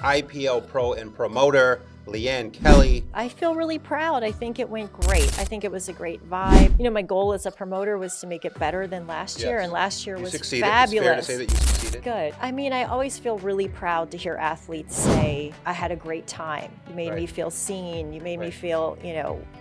IPL Pro and Promoter, Leann Kelly. I feel really proud. I think it went great. I think it was a great vibe. You know, my goal as a promoter was to make it better than last year, and last year was fabulous. It's fair to say that you succeeded. Good. I mean, I always feel really proud to hear athletes say, I had a great time. You made me feel seen. You made me feel,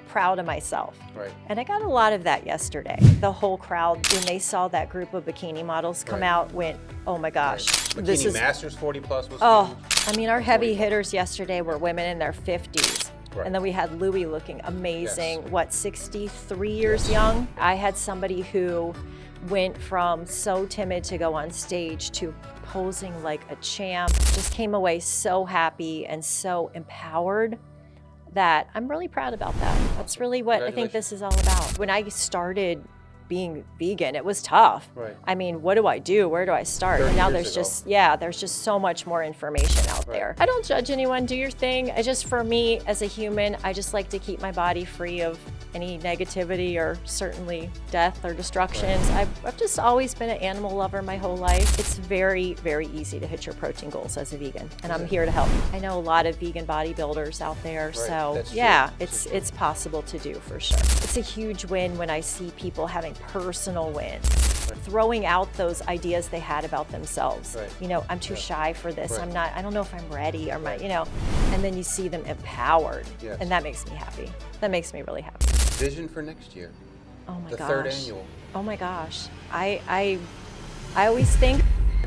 proud of myself. Right. And I got a lot of that yesterday. The whole crowd, when they saw that group of bikini models come out, went, oh my gosh. Bikini Masters 40 plus was huge. I mean, our heavy hitters yesterday were women in their 50s. Right. And then we had Louie looking amazing, 63 years young? I had somebody who went from so timid to go on stage to posing like a champ, just came away so happy and so empowered that I'm really proud about that. That's really what I think this is all about. When I started being vegan, it was tough. Right. I mean, what do I do? Where do I start? And now there's there's just so much more information out there. I don't judge anyone, do your thing. I just, for me as a human, I just like to keep my body free of any negativity or certainly death or destructions. I've just always been an animal lover my whole life. It's very, very easy to hit your protein goals as a vegan, and I'm here to help. I know a lot of vegan bodybuilders out there, so yeah, it's possible to do for sure. It's a huge win when I see people having personal wins, throwing out those ideas they had about themselves. I'm too shy for this. I don't know if I'm ready, or and then you see them empowered, and that makes me happy. That makes me really happy. Vision for next year. Oh my gosh. The third annual. Oh my gosh. I always think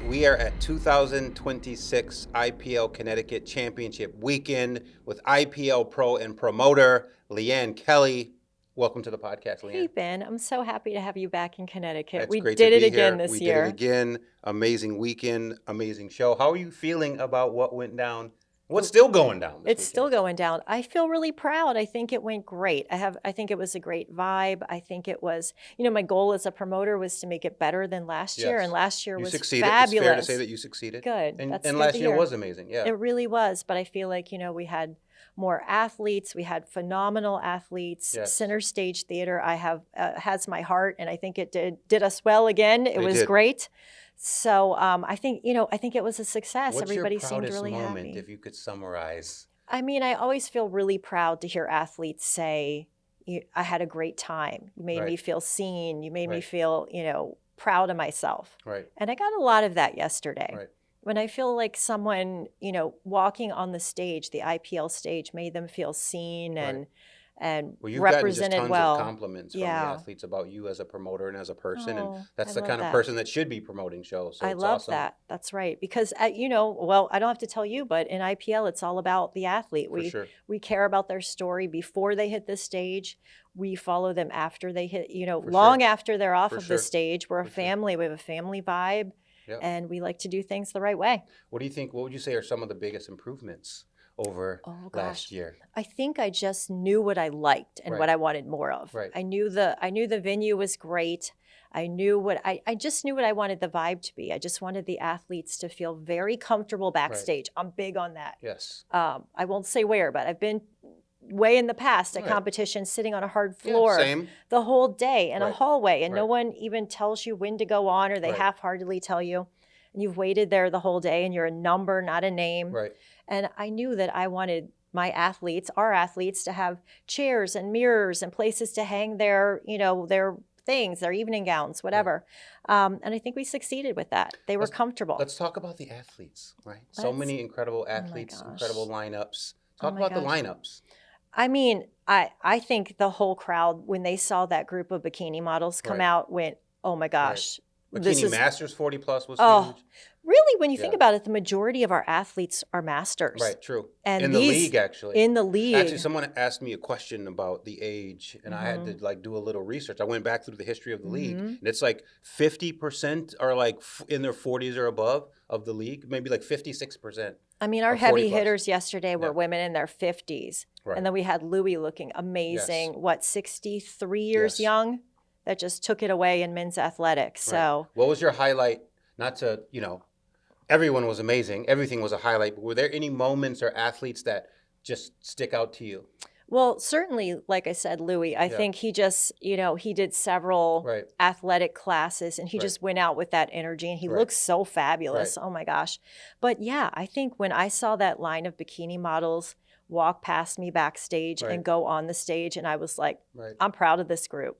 we are at 2026 IPL Connecticut Championship weekend with IPL Pro and Promoter Leann Kelly. Welcome to the podcast, Leann. Hey, Ben. I'm so happy to have you back in Connecticut. It's we great did to it be again here. this year. We did it again. Amazing weekend, amazing show. How are you feeling about what went down? What's still going down? It's still going down. I feel really proud. I think it went great. I think it was a great vibe. I think it was, my goal as a promoter was to make it better than last year, and last year was fabulous. It's fair to say that you succeeded. Good. And last year was amazing. Yeah. It really was. But I feel like, we had more athletes. We had phenomenal athletes. Center Stage Theater has my heart, and I think it did us well again. It was great. So I think it was a success. What's Everybody seemed really your proudest moment, happy. if you could summarize? I mean, I always feel really proud to hear athletes say, I had a great time. You made me feel seen. You made me feel, proud of myself. Right. And I got a lot of that yesterday. Right. When I feel like someone, walking on the stage, the IPL stage, made them feel seen and you've represented gotten just well. Tons of compliments from the athletes about you as a promoter and as a person, and that's the kind of that. person that should be promoting shows. So I love awesome. that. That's right. Because, I don't have to tell you, but in IPL, it's all about the athlete. We care about their story before they hit the stage. We follow them after they hit, after they're off of the stage. We're a family. We have a family vibe, and we like to do things the right way. What do you think? What would you say are some of the biggest improvements over last year? I think I just knew what I liked and what I wanted more of. Right. I knew the venue was great. I just knew what I wanted the vibe to be. I just wanted the athletes to feel very comfortable backstage. I'm big on that. Yes. I won't say where, but I've been way in the past at competitions sitting on a hard floor the whole day in a hallway, and no one even tells you when to go on, or they half-heartedly tell you. And you've waited there the whole day, and you're a number, not a name. Right. And I knew that I wanted my athletes, our athletes, to have chairs and mirrors and places to hang their things, their evening gowns, whatever. And I think we succeeded with that. They were comfortable. Let's talk about the athletes, right? So many incredible athletes, incredible lineups. Talk about the lineups. I mean, I think the whole crowd, when they saw that group of bikini models come out, went, oh my gosh. Bikini Masters 40 plus was huge. Really, when you think about it, the majority of our athletes are masters. Right, true. And in the league, actually. In the league. Actually, someone asked me a question about the age, and I had to do a little research. I went back through the history of the league, and it's like 50% are like in their 40s or above of the league, maybe like 56%. I mean, our heavy hitters yesterday were women in their 50s. Right. And then we had Louie looking amazing, 63 years young? That just took it away in men's athletics. So, what was your highlight? Not to, everyone was amazing. Everything was a highlight. But were there any moments or athletes that just stick out to you? Well, certainly, like I said, Louis, I think he just, he did several athletic classes and he just went out with that energy and he looks so fabulous. Oh my gosh. But yeah, I think when I saw that line of bikini models walk past me backstage and go on the stage, and I was like, I'm proud of this group.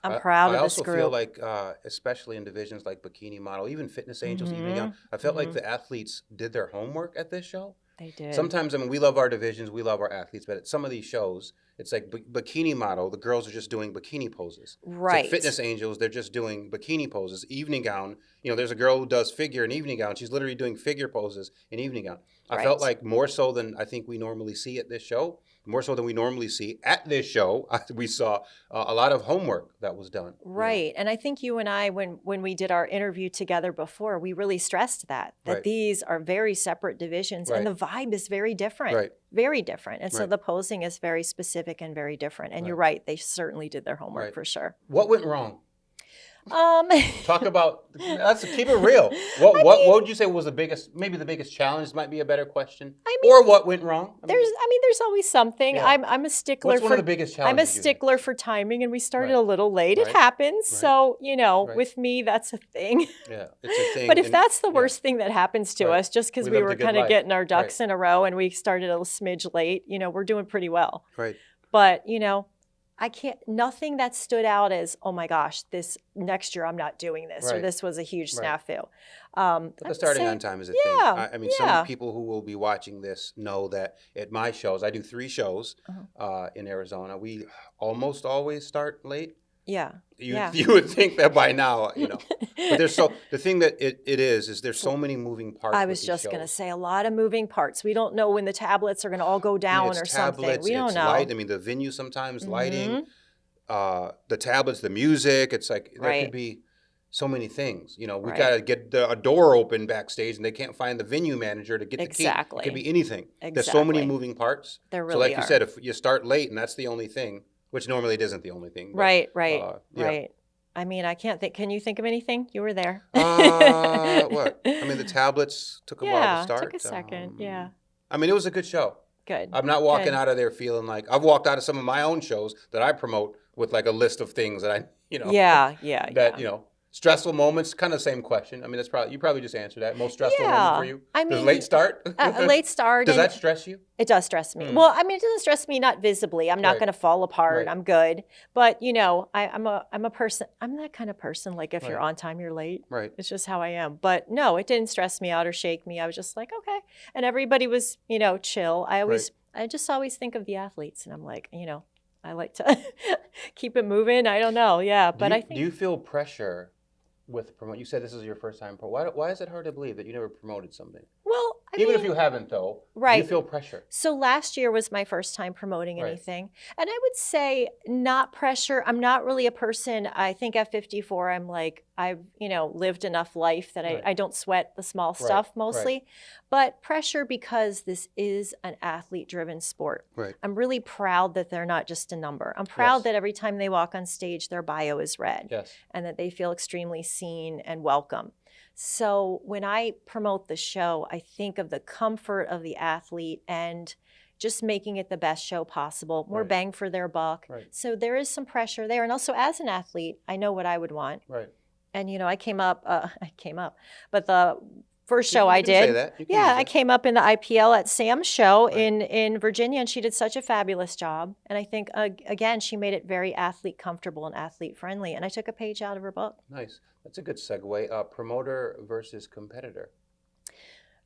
I'm proud of this group. I also feel like, especially in divisions like Bikini Model, even Fitness Angels, even young, I felt like the athletes did their homework at this show. They did. Sometimes, I mean, we love our divisions, we love our athletes, but at some of these shows, it's like Bikini Model, the girls are just doing bikini poses. Right. It's like Fitness Angels, they're just doing bikini poses. Evening gown, there's a girl who does figure in evening gown. She's literally doing figure poses in evening gown. I felt like more so than I think we normally see at this show, more so than we normally see at this show, we saw a lot of homework that was done. Right. And I think you and I, when we did our interview together before, we really stressed that these are very separate divisions and the vibe is very different. Very different. And so the posing is very specific and very different. And you're right, they certainly did their homework for sure. What went wrong? Talk about, keep it real. What would you say was the biggest challenge? Might be a better question. Or what went wrong? There's always something. Yeah. I'm a stickler. What's one of the biggest challenges? I'm a stickler for timing, and we started a little late. It happens. So with me, that's a thing. Yeah, it's a thing. But if that's the worst thing that happens to us, just because we were kind of getting our ducks in a row and we started a smidge late, we're doing pretty well. Right. But nothing that stood out as, oh my gosh, this next year I'm not doing this, or this was a huge snafu. But the starting on time is a thing. I mean, some people who will be watching this know that at my shows, I do 3 shows in Arizona. We almost always start late. Yeah. You would think that by now, But the thing that it is there's so many moving parts. I was just going to say a lot of moving parts. We don't know when the tablets are going to all go down or something. We don't know. Light. I mean, the venue sometimes, lighting, the tablets, the music. It's like there could be so many things. We got to get a door open backstage and they can't find the venue manager to get the key. It could be anything. There's so many moving parts. There really so like you said, if you start late and that's the only thing, which normally it isn't the only thing. But, right. I mean, I can't think. Can you think of anything? You were there. What? I mean, the tablets took a while to start. Took a second. I mean, it was a good show. Good. I'm not walking out of there feeling like I've walked out of some of my own shows that I promote with like a list of things that I, stressful moments, kind of the same question. I mean, you probably just answered that. Most stressful moment for you? I mean, late start? A late start. Does that stress you? It does stress me. Well, I mean, it doesn't stress me, not visibly. I'm not going to fall apart. I'm good. But, I'm a person. I'm that kind of person. Like if you're on time, you're late. Right. It's just how I am. But no, it didn't stress me out or shake me. I was just like, okay. And everybody was, chill. I just always think of the athletes and I'm like, I like to keep it moving. I don't know. Yeah. But I think. Do you feel pressure with promote? You said this is your first time. Why is it hard to believe that you never promoted something? Well, even if you haven't, though, do you feel pressure? So last year was my first time promoting anything. And I would say not pressure. I'm not really a person. I think at 54, I'm like, I've, lived enough life that I don't sweat the small stuff mostly. But pressure because this is an athlete-driven sport. Right. I'm really proud that they're not just a number. I'm proud that every time they walk on stage, their bio is read. Yes. And that they feel extremely seen and welcome. So when I promote the show, I think of the comfort of the athlete and just making it the best show possible, more bang for their buck. Right. So there is some pressure there. And also as an athlete, I know what I would want. Right. And, I came up, but the first show I did, I came up in the IPL at Sam's show in Virginia, and she did such a fabulous job. And I think, again, she made it very athlete comfortable and athlete friendly. And I took a page out of her book. Nice. That's a good segue. Promoter versus competitor.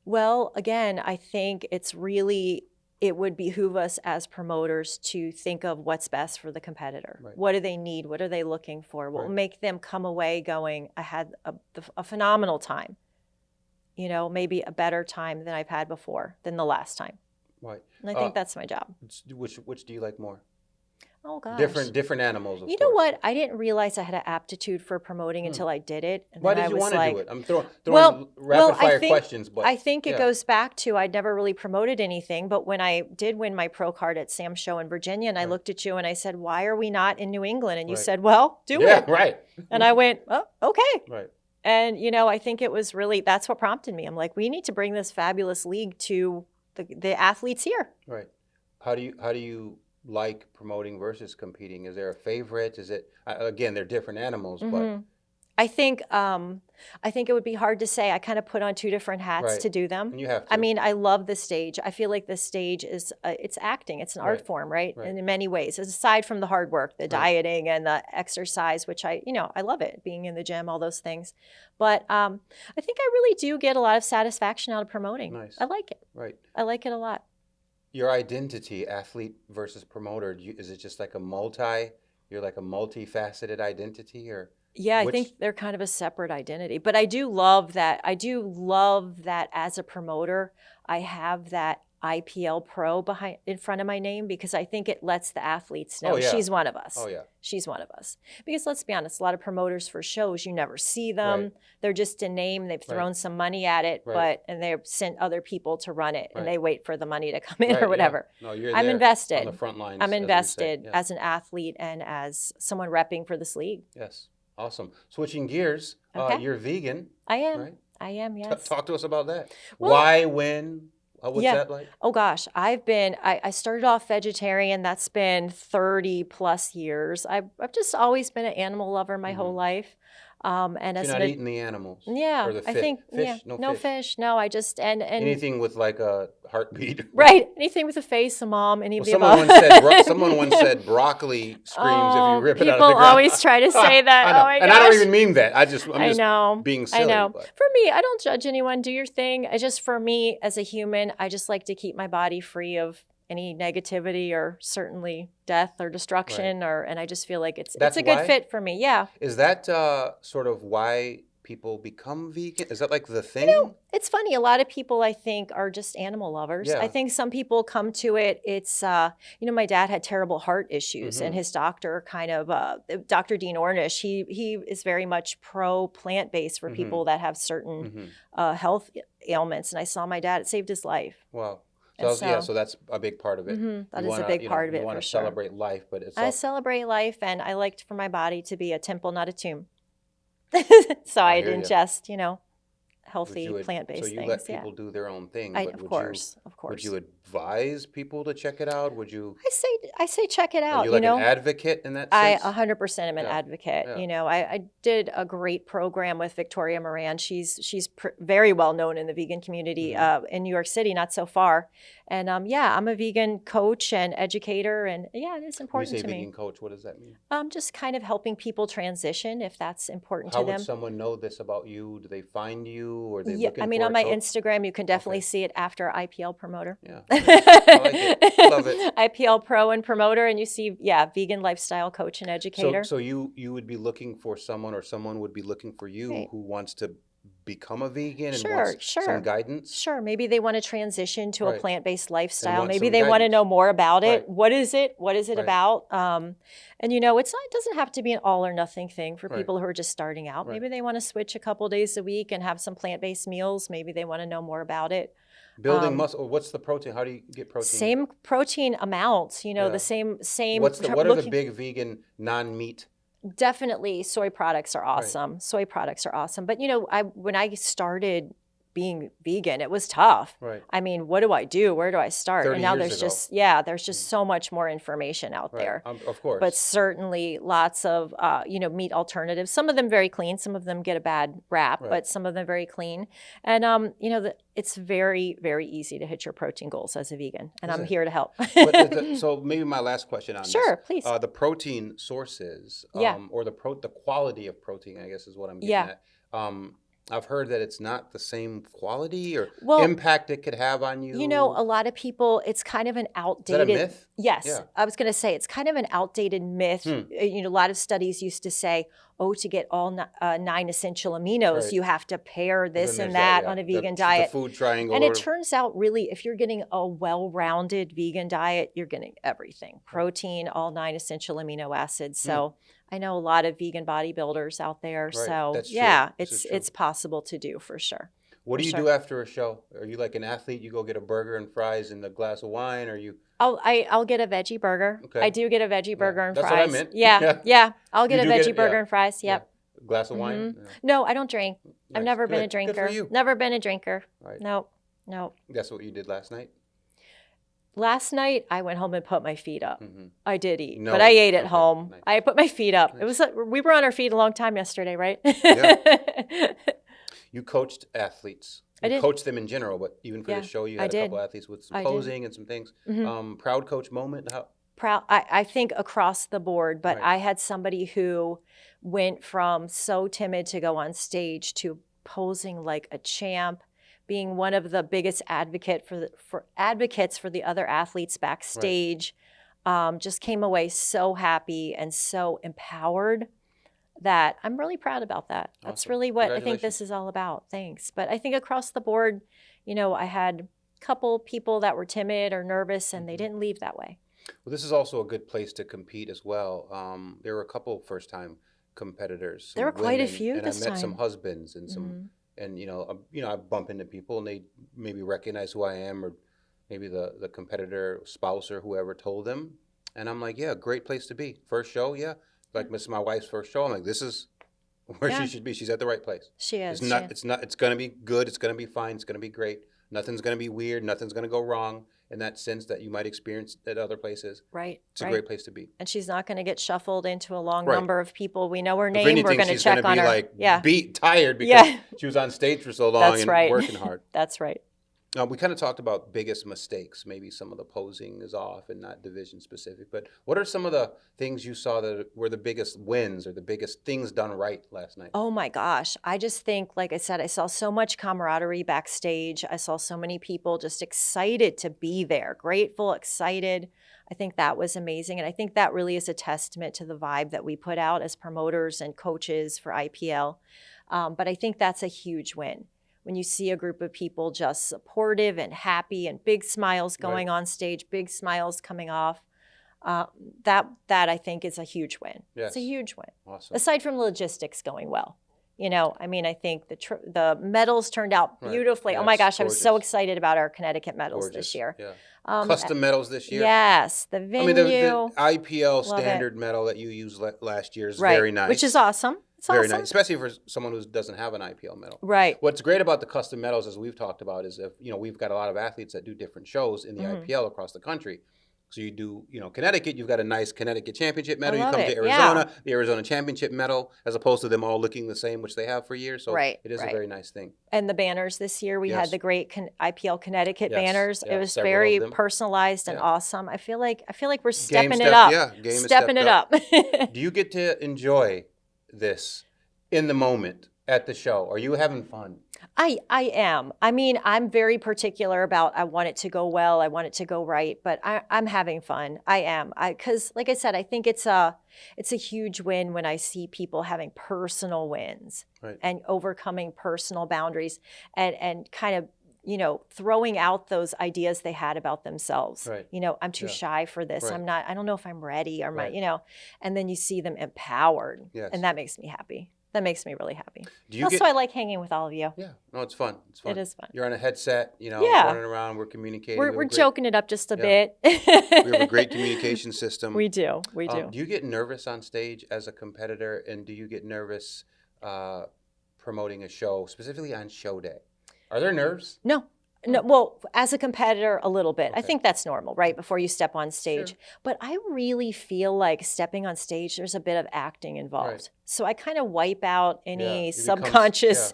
Well, again, I think it would behoove us as promoters to think of what's best for the competitor. Right. What do they need? What are they looking for? What will make them come away going, I had a phenomenal time. Maybe a better time than I've had before, than the last time. Right. And I think that's my job. Which do you like more? Oh, gosh. Different animals, of course. You know what? I didn't realize I had an aptitude for promoting until I did it. And Why did you want to do it? I'm throwing rapid-fire questions. But I think it goes back to I'd never really promoted anything. But when I did win my pro card at Sam's show in Virginia, and I looked at you and I said, why are we not in New England? And you said, well, do it. Yeah, right. And I went, oh, okay. Right. And, I think it was really, that's what prompted me. I'm like, we need to bring this fabulous league to the athletes here. Right. How do you like promoting versus competing? Is there a favorite? Is it, again, they're different animals, but I think it would be hard to say. I kind of put on two different hats to do them. And you have to. I mean, I love the stage. I feel like the stage is it's acting. It's an art form, right? And in many ways, aside from the hard work, the dieting and the exercise, which I love it, being in the gym, all those things. But I think I really do get a lot of satisfaction out of promoting. Nice. I like it. Right. I like it a lot. Your identity, athlete versus promoter, is it just like you're like a multifaceted identity, or? Yeah, I think they're kind of a separate identity. But I do love that. As a promoter, I have that IPL Pro in front of my name, because I think it lets the athletes know she's one of us. Oh, yeah. She's one of us. Because let's be honest, a lot of promoters for shows, you never see them. Right. They're just a name. They've thrown some money at it, and they've sent other people to run it, and they wait for the money to come in or whatever. Yeah. No, you're I'm there invested. on the front lines. I'm invested as an athlete and as someone repping for this league. Yes. Awesome. Switching gears, you're vegan. I am. Right? I am, yes. Talk to us about that. Well, why, when, what's that like? Oh gosh, I started off vegetarian. That's been 30 plus years. I've just always been an animal lover my whole life. And so you're not eating the animals? Yeah, or the fish? I think fish? No fish. No, I just and anything with like a heartbeat. Right, anything with a face, a mom, any of the above. Someone once said broccoli screams if you rip it out of the ground. People always try to say that. Oh my gosh. And I don't even mean that. I'm just being silly. I know. But. For me, I don't judge anyone. Do your thing. For me as a human, I just like to keep my body free of any negativity or certainly death or destruction, and I just feel like it's a good fit for me. Yeah. Is that sort of why people become vegan? Is that like the thing? It's funny. A lot of people, I think, are just animal lovers. Yeah. I think some people come to it. It's, my dad had terrible heart issues, and his doctor Dr. Dean Ornish, he is very much pro plant-based for people that have certain health ailments. And I saw my dad, it saved his life. Wow. So that's a big part of it. That is a big part of it. You want to celebrate life, but I celebrate life, and I liked for my body to be a temple, not a tomb. So I'd ingest, healthy plant-based things. So you let people do their own thing. Of course. Would you advise people to check it out? Would you? I say check it out. Are you like an advocate in that sense? I 100% am an advocate. Yeah. I did a great program with Victoria Moran. She's very well known in the vegan community in New York City, not so far. And I'm a vegan coach and educator, and it is important to me. When you say vegan coach, what does that mean? Just kind of helping people transition if that's important to them. How would someone know this about you? Do they find you, or are they looking for on my Instagram, you can definitely see it after IPL promoter. Yeah, I like it. Love it. IPL Pro and promoter, and you see, vegan lifestyle coach and educator. So you would be looking for someone, or someone would be looking for you who wants to become a vegan and wants some guidance? Sure. Maybe they want to transition to a plant-based lifestyle. Maybe they want to know more about it. What is it? What is it about? And it doesn't have to be an all or nothing thing for people who are just starting out. Maybe they want to switch a couple days a week and have some plant-based meals. Maybe they want to know more about it. Building muscle. What's the protein? How do you get protein? Same protein amounts. The same. What are the big vegan non-meat? Definitely, soy products are awesome. Right. Soy products are awesome. But when I started being vegan, it was tough. Right. I mean, what do I do? Where do I start? And now there's ago. just so much more information out there. Of course. But certainly lots of meat alternatives. Some of them very clean. Some of them get a bad rap, but some of them very clean. And it's very, very easy to hit your protein goals as a vegan, and I'm here to help. So maybe my last question on this. Sure, please. The protein sources, or the quality of protein, I guess is what I'm getting at. I've heard that it's not the same quality or impact it could have on you. A lot of people, it's kind of an outdated... Is that a myth? Yes. Yeah. I was going to say, it's kind of an outdated myth. A lot of studies used to say, to get all 9 essential aminos, you have to pair this and that on a vegan diet. The food triangle. And it turns out really, if you're getting a well-rounded vegan diet, you're getting everything. Protein, all 9 essential amino acids. So I know a lot of vegan bodybuilders out there. Right. So it's possible to do for sure. What do you do after a show? Are you like an athlete? You go get a burger and fries and a glass of wine, or you? I'll get a veggie burger. Okay. I do get a veggie burger and fries. That's what I meant. Yeah. I'll get a veggie burger and fries. Yep. A glass of wine? Yeah. No, I don't drink. Nice. I've never been a drinker. Good for you. Never been a drinker. Right. No. That's what you did last night? Last night, I went home and put my feet up. I did eat, No. but I ate at home. Nice. I put my feet up. Nice. It was we were on our feet a long time yesterday, right? Yeah. You coached athletes. I You did. coached them in general, but even for Yeah, the show, you I had a did. couple athletes with some I did. posing and some things. Proud coach moment. How? Proud. I think across the board, but Right. I had somebody who went from so timid to go on stage to posing like a champ, being one of the biggest advocates for the other athletes backstage. Just came away so happy and so empowered that I'm really proud about that. That's Awesome. really what I think Congratulations. this is all about. Thanks. But I think across the board, I had a couple people that were timid or nervous and they didn't leave that way. Well, this is also a good place to compete as well. There were a couple first-time competitors. There were quite a women, few and this I met some time. husbands and some, and I bump into people and they maybe recognize who I am, or maybe the competitor spouse or whoever told them, and I'm like, yeah, great place to be. First show, yeah. Like this is my wife's first show. I'm like, this is where she should be. She's at the right place. She is. It's gonna be good. It's gonna be fine. It's gonna be great. Nothing's gonna be weird. Nothing's gonna go wrong in that sense that you might experience at other places. Right. It's a great place to be. And she's not going to get shuffled into a long Right. number of people. We know her If name. anything, We're going to she's check gonna on be her. like beat, tired because she was on stage for so long That's and right. working hard. That's right. We kind of talked about biggest mistakes. Maybe some of the posing is off and not division specific. But what are some of the things you saw that were the biggest wins or the biggest things done right last night? Oh my gosh. I just think, like I said, I saw so much camaraderie backstage. I saw so many people just excited to be there, grateful, excited. I think that was amazing. And I think that really is a testament to the vibe that we put out as promoters and coaches for IPL. But I think that's a huge win. When you see a group of people just supportive and happy and big smiles going on stage, big smiles coming off, that I think is a huge win. Yes. It's a huge win. Awesome. Aside from logistics going well. I think the medals turned out beautifully. Yes, oh my gosh, I was so gorgeous. excited about our Connecticut medals Gorgeous. this year. Yeah. Custom medals this year? Yes, the venue. I mean, the IPL Love standard medal that you used last year is very nice. Which is awesome. It's very awesome. nice, especially for someone who doesn't have an IPL medal. Right. What's great about the custom medals, as we've talked about, is if we've got a lot of athletes that do different shows in the IPL across the country. So you do, Connecticut, you've got a nice Connecticut Championship medal. You come to Arizona, the Arizona Championship medal, as opposed to them all looking the same, which they have for years. So it is a very nice thing. And the banners this year, we had the great IPL Connecticut banners. Yeah, it was several very of them. personalized and awesome. I feel like we're stepping Game it up. Yeah, game is stepping it up. Do you get to enjoy this in the moment at the show? Are you having fun? I am. I mean, I'm very particular about I want it to go well. I want it to go right, but I'm having fun. I am. Because like I said, I think it's a huge win when I see people having personal wins and overcoming personal boundaries and kind of throwing out those ideas they had about themselves. Right. I'm too shy for this. Right. I don't know if I'm ready or and then you see them empowered. Yes. And that makes me happy. That makes me really happy. Do you also, I like hanging with all of you. Yeah. No, it's fun. It's fun. It is fun. You're on a headset, running around, we're communicating. We're joking it up just a bit. We have a great communication system. We do. Do you get nervous on stage as a competitor, and do you get nervous promoting a show, specifically on show day? Are there nerves? No. Well, as a competitor, a little bit. I think that's normal, right? Before you step on stage. Sure. But I really feel like stepping on stage, there's a bit of acting involved. Right. So I kind of wipe out any It becomes- subconscious,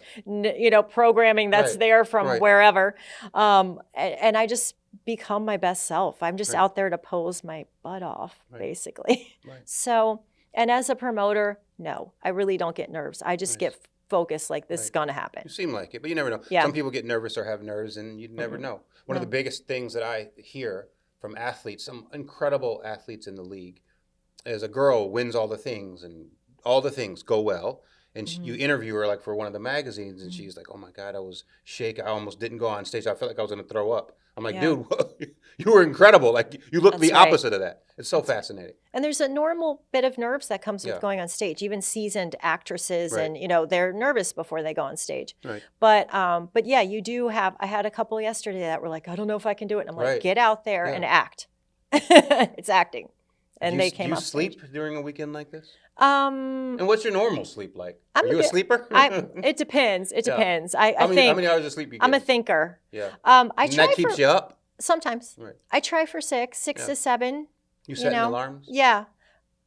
programming that's there from wherever. And I just become my best self. I'm just out there to pose my butt off, basically. Right. So, and as a promoter, no, I really don't get nerves. I just get focused like this is going to happen. You seem like it, but you never know. Yeah. Some people get nervous or have nerves, and you never know. One of the biggest things that I hear from athletes, some incredible athletes in the league, is a girl wins all the things, and all the things go well. And you interview her like for one of the magazines, and she's like, "Oh my God, I was shaking. I almost didn't go on stage. I felt like I was going to throw up." I'm like, "Dude, you were incredible. Like you look the opposite of that." It's so fascinating. And there's a normal bit of nerves that comes with going on stage. Even seasoned actresses, and they're nervous before they go on stage. Right. But yeah, you do have. I had a couple yesterday that were like, "I don't know if I can do it." And I'm like, "Get out there and act." It's acting. And they came Do you off sleep stage. during a weekend like this? And what's your normal sleep like? Are you a sleeper? It depends. It depends. How many hours of sleep you get? I'm a thinker. Yeah. I And try that keeps you up? Sometimes. Right. I try for 6 to 7. You setting alarms? Yeah,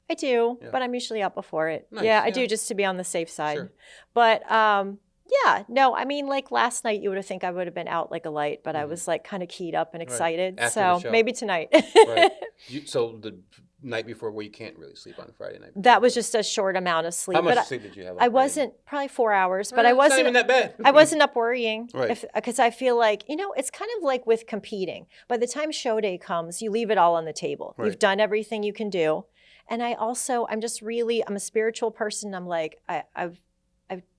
I do, but I'm usually up before it. Nice, Yeah, I do, just to be on the safe side. Sure. But yeah, no, I mean, like last night you would have think I would have been out like a light, but I was like kind of keyed up and excited. After So the show. maybe tonight. Right. So the night before, where you can't really sleep on Friday night. That was just a short amount of sleep. How much sleep did you have? I wasn't, probably 4 hours, but I It's wasn't not even that bad. I wasn't up worrying, Right. Because I feel like, it's kind of like with competing. By the time show day comes, you leave it all on the table. Right. You've done everything you can do. And I'm a spiritual person. I'm like, I've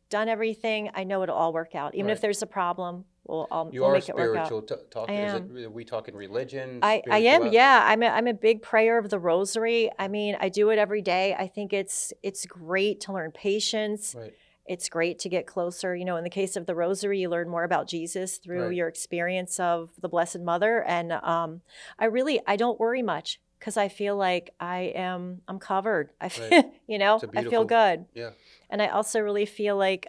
done everything. I know it'll all work out. Even if there's a problem, we'll make it work out. You are spiritual. Are we talking religion? I am, yeah. I'm a big prayer of the rosary. I mean, I do it every day. I think it's great to learn patience. Right. It's great to get closer. In the case of the rosary, you learn more about Jesus through your experience of the Blessed Mother. And I don't worry much because I feel like I'm covered. I feel good. Yeah. And I also really feel like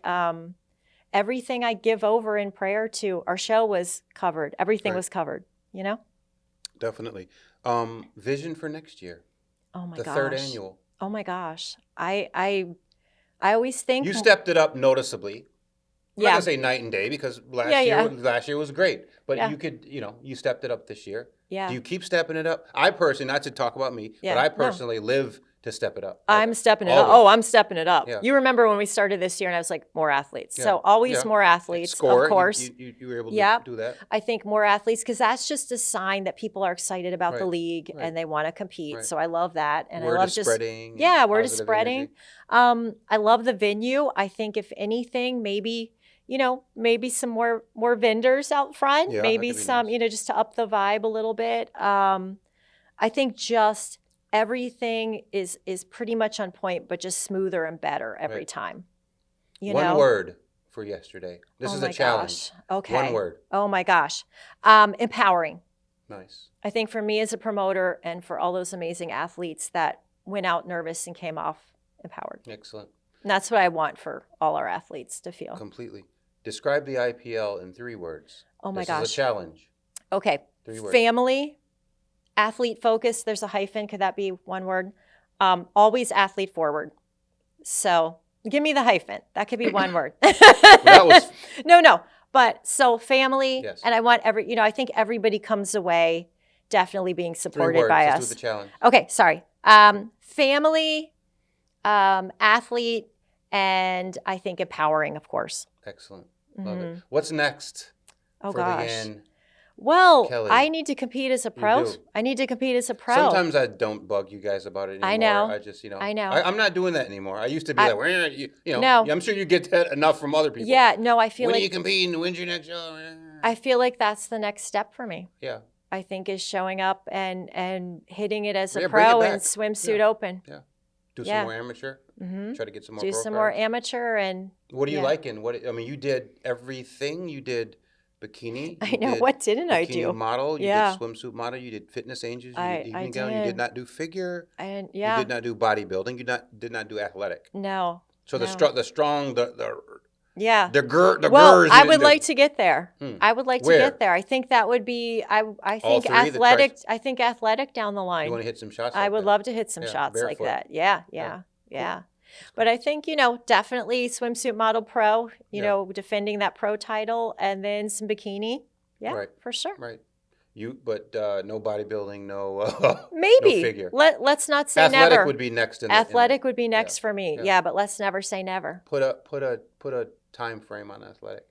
everything I give over in prayer to our show was covered. Everything was covered, Definitely. Vision for next year. Oh my gosh. The third annual. Oh my gosh. I always think you stepped it up noticeably. I'm not gonna say night and day because last year was great. But you could, you stepped it up this year. Yeah. Do you keep stepping it up? I personally, not to talk about me, but I personally live to step it up. I'm stepping it up. Oh, I'm stepping it up. Yeah. You remember when we started this year and I was like, more athletes. Yeah. So always more athletes, of course. You were able to do that? I think more athletes because that's just a sign that people are excited about the league and they want to compete. Right. So I love that. And word I love is spreading. Yeah, word is spreading. I love the venue. I think if anything, maybe some more vendors out front, maybe some, nice. Just to up the vibe a little bit. I think just everything is pretty much on point, but just smoother and better every time. One word for yesterday. This is a challenge. Gosh. Okay. One word. Oh my gosh. Empowering. Nice. I think for me as a promoter and for all those amazing athletes that went out nervous and came off empowered. Excellent. And that's what I want for all our athletes to feel. Completely. Describe the IPL in 3 words. Oh my gosh. This is a challenge. Okay. 3 words. Family, athlete focus. There's a hyphen. Could that be 1 word? Always athlete forward. So give me the hyphen. That could be 1 word. That was... No. But so family, yes. And I want I think everybody comes away definitely being supported by us. Let's do the challenge. Okay, sorry. Family, athlete, and I think empowering, of course. Excellent. Love it. What's next for Leann Kelly? I need to compete as a pro. I need to compete as a pro. Sometimes I don't bug you guys about it anymore. I know. I just, I know. I'm not doing that anymore. I used to be no. I'm sure you get that enough from other people. Yeah, no, I feel when like... When are you competing? When's your next show? I feel like that's the next step for me. Yeah. I think is showing up and hitting it as a pro in swimsuit open. Yeah. Do some more amateur. Mm-hmm. Try to get some more. Do some more amateur and. What are you liking? You did everything. You did bikini. I know. What didn't I do? Bikini model. You did swimsuit model. You did fitness angels. You did evening gown. You did not do figure. You did not do bodybuilding. You did not do athletic. No. So the strong. Yeah. The gers. I would like to get there. I would like to get there. I think that would be. I think athletic. I think athletic down the line. You want to hit some shots? I would love to hit some shots like that. Yeah. Cool. But I think definitely swimsuit model pro. Defending that pro title and then some bikini. Yeah, for sure. Right. But no bodybuilding, no. Maybe. No figure. Let's not say athletic never. Athletic would be next. Athletic would be next for me. Yeah, but let's never say never. Put a time frame on athletic,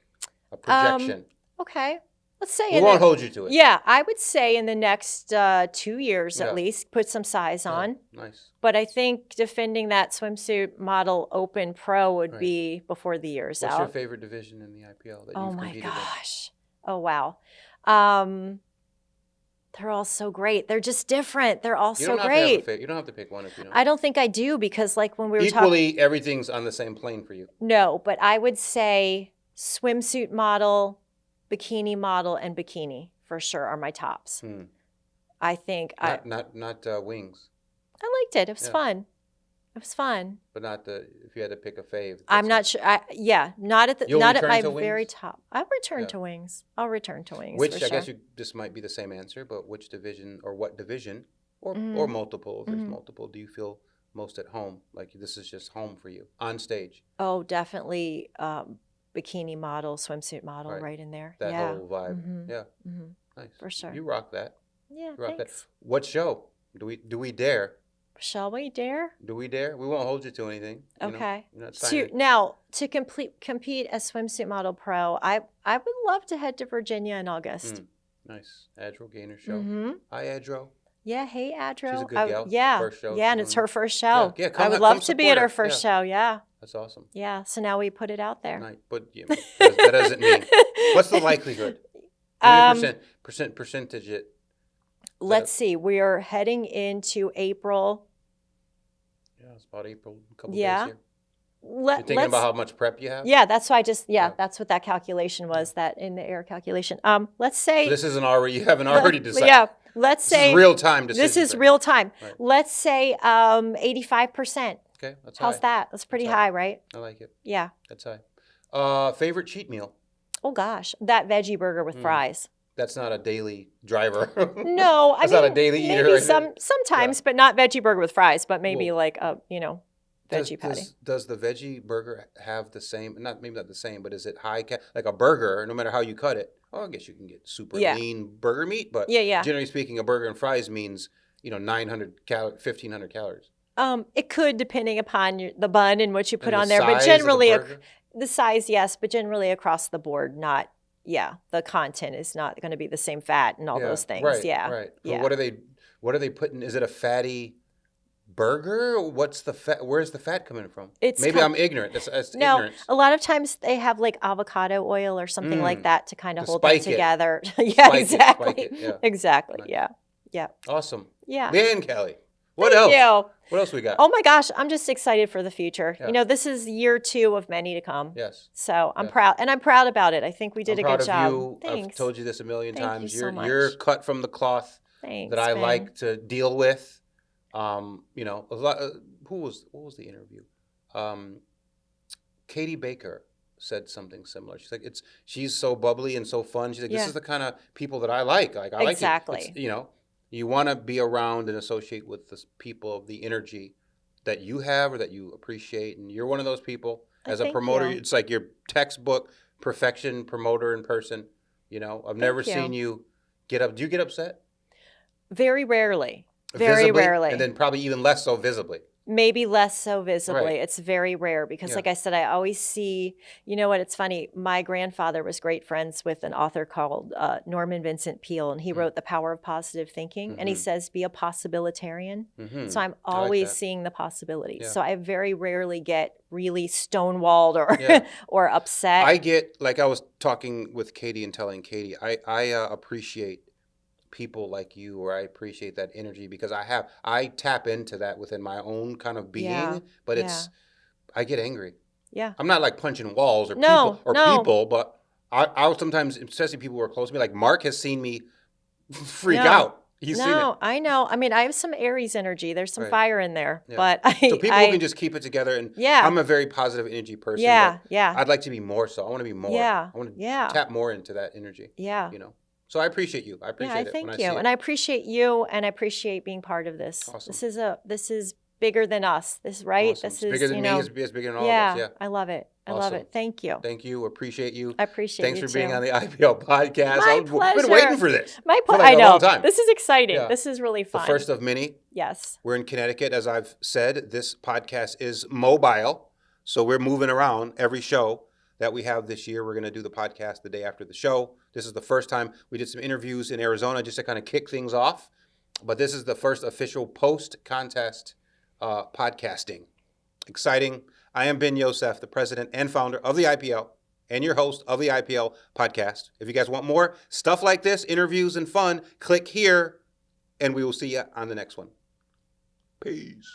a projection. Okay, let's say we won't hold you to it. Yeah, I would say in the next 2 years at least, put some size on. Nice. But I think defending that swimsuit model open pro would be before the year's out. What's your favorite division in the IPL that you've competed in? Oh my gosh! Oh wow. They're all so great. They're just different. They're all so great. You don't have to pick one if you don't. I don't think I do because when we were equally, everything's on the same plane for you. No, but I would say swimsuit model, bikini model, and bikini for sure are my tops. I think not wings. I liked it. It was fun. It was fun. But not if you had to pick a fave. I'm not sure. Not at my to very wings? top. I'll return to wings. I'll return to wings. Which for I sure. guess this might be the same answer, but which division or what division or multiple, if there's multiple, do you feel most at home? Like this is just home for you on stage? Oh, definitely bikini model, swimsuit model right in there. That whole vibe. Yeah. Nice. For sure. You rock that. Yeah, you rock thanks. That. What show? Do we dare? Shall we dare? Do we dare? We won't hold you to anything. Okay. You're not signing. Now, to compete as swimsuit model pro, I would love to head to Virginia in August. Nice. Adro Gainer show. Hi, Adro. Yeah, hey, Adro. She's a good gal. Yeah. First show. Yeah, and it's her first show. Yeah, I would love to be at her first show. Yeah. That's awesome. Yeah, so now we put it out there. Right. But that doesn't mean. What's the likelihood? How many percentage it? Let's see. We are heading into April. Yeah, it's about April. A couple days here. You're thinking about how much prep you have? Yeah, that's why that's what that calculation was, that in the air calculation. Let's say. So this isn't already, you haven't already decided. Yeah, let's say. This is real time decision. This is real time. Right. Let's say 85%. Okay, that's high. How's that? That's pretty high, right? I like it. Yeah. That's high. Favorite cheat meal? Oh gosh, that veggie burger with fries. That's not a daily driver. No, I mean, not a daily eater. Maybe sometimes, but not veggie burger with fries. But maybe like a veggie patty. Does the veggie burger have the same? Maybe not the same, but is it high like a burger? No matter how you cut it, I guess you can get super lean burger meat. But generally speaking, a burger and fries means 900 calories, 1,500 calories. It could, depending upon the bun and what you put on the there, but size generally of the size, yes, but generally across the board, not. Yeah, the content is not going to be the same fat and all those things. Right, yeah, right. Yeah. What are they putting? Is it a fatty burger? What's the fat? Where's the fat coming from? Maybe I'm ignorant. That's ignorance. A lot of times they have like avocado oil or something like that to kind of hold it together. Yeah, exactly. Exactly. Nice. Yeah. Awesome. Yeah. Leann Kelly. What else? What else we got? Oh my gosh, I'm just excited for the future. Yeah. This is year 2 of many to come. Yes. So I'm proud, and I'm proud about it. I think we did a good job. I'm proud of you. Thanks. I've told you this a million times. You so much. You're cut from the cloth that I like to deal with. A lot. What was the interview? Katie Baker said something similar. She's like, she's so bubbly and so fun. She's like, this is the kind of people that I like. Like I exactly. like it. You want to be around and associate with the people, the energy that you have or that you appreciate. And you're one of those people. As a promoter, it's like your textbook perfection promoter in person. I've never seen you get up. Do you get upset? Very rarely. Very rarely. And then probably even less so visibly. Maybe less so visibly. Right. It's very rare because, like I said, I always see, what, it's funny. My grandfather was great friends with an author called Norman Vincent Peale, and he wrote The Power of Positive Thinking, and he says, be a possibilitarian. So I'm always seeing the possibilities. Yeah. So I very rarely get really stonewalled or upset. I get, like I was talking with Katie and telling Katie, I appreciate people like you, or I appreciate that energy because I tap into that within my own kind of being, but I get angry. Yeah. I'm not like punching walls or people, but I sometimes, especially people who are close to me, like Mark has seen me freak out. He's seen it. I know. I mean, I have some Aries energy. There's some fire in there, but so people who can just keep it together, and I'm a very positive energy person. Yeah. I'd like to be more so. I want to be more. Yeah. I want to tap more into that energy. Yeah. So I appreciate you. I appreciate it. Thank you. And I appreciate you, and I appreciate being part of this. Awesome. This is bigger than us. This right? Awesome. This is bigger than me. It's bigger than all of us. Yeah. I love it. I love it. Thank you. Thank you. Appreciate you. I appreciate you. Thanks for being on the IPL podcast. My pleasure. I've been waiting for this. I know. A long time. This is exciting. Yeah. This is really fun. The first of many. Yes. We're in Connecticut. As I've said, this podcast is mobile. So we're moving around every show that we have this year. We're going to do the podcast the day after the show. This is the first time we did some interviews in Arizona just to kind of kick things off. But this is the first official post-contest podcasting. Exciting. I am Ben Yosef, the president and founder of the IPL and your host of the IPL podcast. If you guys want more stuff like this, interviews and fun, click here, and we will see you on the next one. Peace.